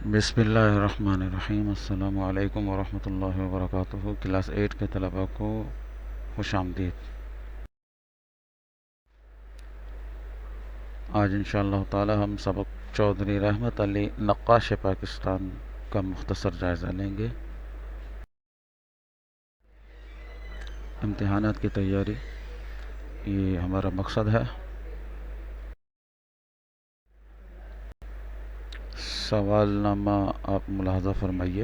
بسم اللہ الرحمن الرحیم۔ السلام علیکم ورحمۃ اللہ وبرکاتہ۔ کلاس 8 کے طلباء کو خوش آمدید۔ آج انشاءاللہ تعالی ہم سبق چودھری رحمت علی نقاش پاکستان کا مختصر جائزہ لیں گے۔ امتحانات کی تیاری یہ ہمارا مقصد ہے۔ سوال نامہ آپ ملاحظہ فرمائیے۔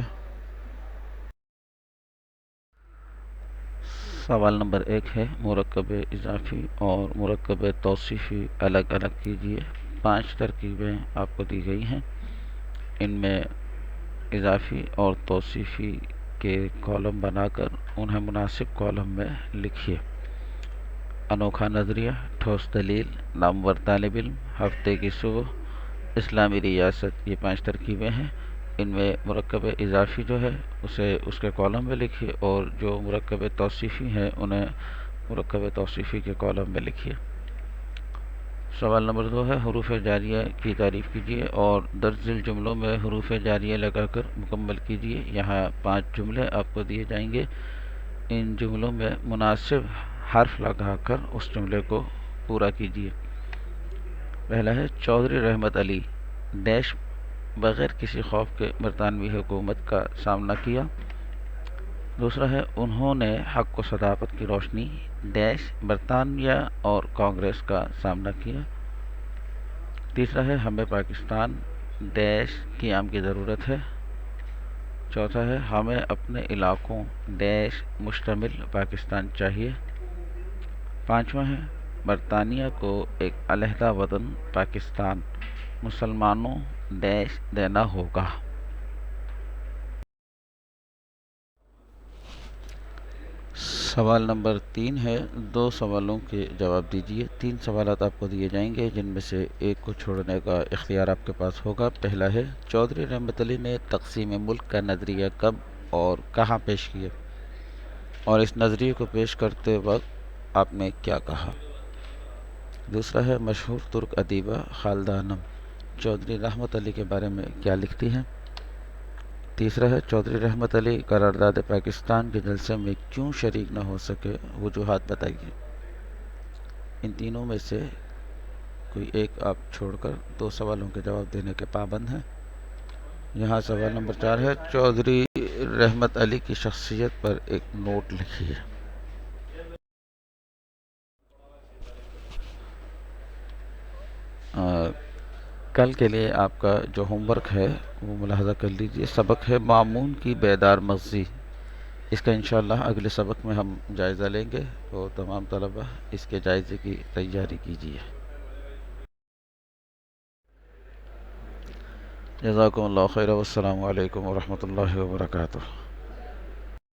سوال نمبر 1 ہے، مرکب اضافی اور مرکب توصیفی الگ الگ کیجیے۔ 5 ترکیبیں آپ کو دی گئی ہیں، ان میں اضافی اور توصیفی کے کالم بنا کر انہیں مناسب کالم میں لکھیے۔ انوکھا نظریہ، ٹھوس دلیل، نامور طالب علم، ہفتے کی صبح، اسلامی ریاست، یہ 5 ترکیبیں ہیں۔ ان میں مرکب اضافی جو ہے اسے اس کے کالم میں لکھیے، اور جو مرکب توصیفی ہیں انہیں مرکب توصیفی کے کالم میں لکھیے۔ سوال نمبر 2 ہے، حروف جاریہ کی تعریف کیجیے اور درج ذیل جملوں میں حروف جاریہ لگا کر مکمل کیجیے۔ یہاں 5 جملے آپ کو دیے جائیں گے، ان جملوں میں مناسب حرف لگا کر اس جملے کو پورا کیجیے۔ پہلا ہے، چودھری رحمت علی ڈیش بغیر کسی خوف کے برطانوی حکومت کا سامنا کیا۔ دوسرا ہے، انہوں نے حق و صداقت کی روشنی ڈیش برطانیہ اور کانگریس کا سامنا کیا۔ تیسرا ہے، ہمیں پاکستان ڈیش قیام کی ضرورت ہے۔ چوتھا ہے، ہمیں اپنے علاقوں ڈیش مشتمل پاکستان چاہیے۔ پانچواں ہے، برطانیہ کو ایک علیحدہ وطن پاکستان مسلمانوں ڈیش دینا ہوگا۔ سوال نمبر 3 ہے، 2 سوالوں کے جواب دیجیے۔ 3 سوالات آپ کو دیے جائیں گے، جن میں سے ایک کو چھوڑنے کا اختیار آپ کے پاس ہوگا۔ پہلا ہے، چودھری رحمت علی نے تقسیم ملک کا نظریہ کب اور کہاں پیش کیا، اور اس نظریے کو پیش کرتے وقت آپ نے کیا کہا؟ دوسرا ہے، مشہور ترک ادیبہ خالدہ انم چودھری رحمت علی کے بارے میں کیا لکھتی ہیں؟ تیسرا ہے، چودھری رحمت علی قرارداد پاکستان کے جلسے میں کیوں شریک نہ ہو سکے، وجوہات بتائیے۔ ان تینوں میں سے کوئی ایک آپ چھوڑ کر 2 سوالوں کے جواب دینے کے پابند ہیں۔ یہاں سوال نمبر 4 ہے، چودھری رحمت علی کی شخصیت پر ایک نوٹ لکھیے۔ کل کے لیے آپ کا جو ہوم ورک ہے وہ ملاحظہ کر لیجئے۔ سبق ہے مامون کی بیدار مغزی۔ اس کا انشاءاللہ اگلے سبق میں ہم جائزہ لیں گے، اور تمام طلبہ اس کے جائزے کی تیاری کیجیے۔ جزاکم اللہ خیر، والسلام علیکم ورحمۃ اللہ وبرکاتہ۔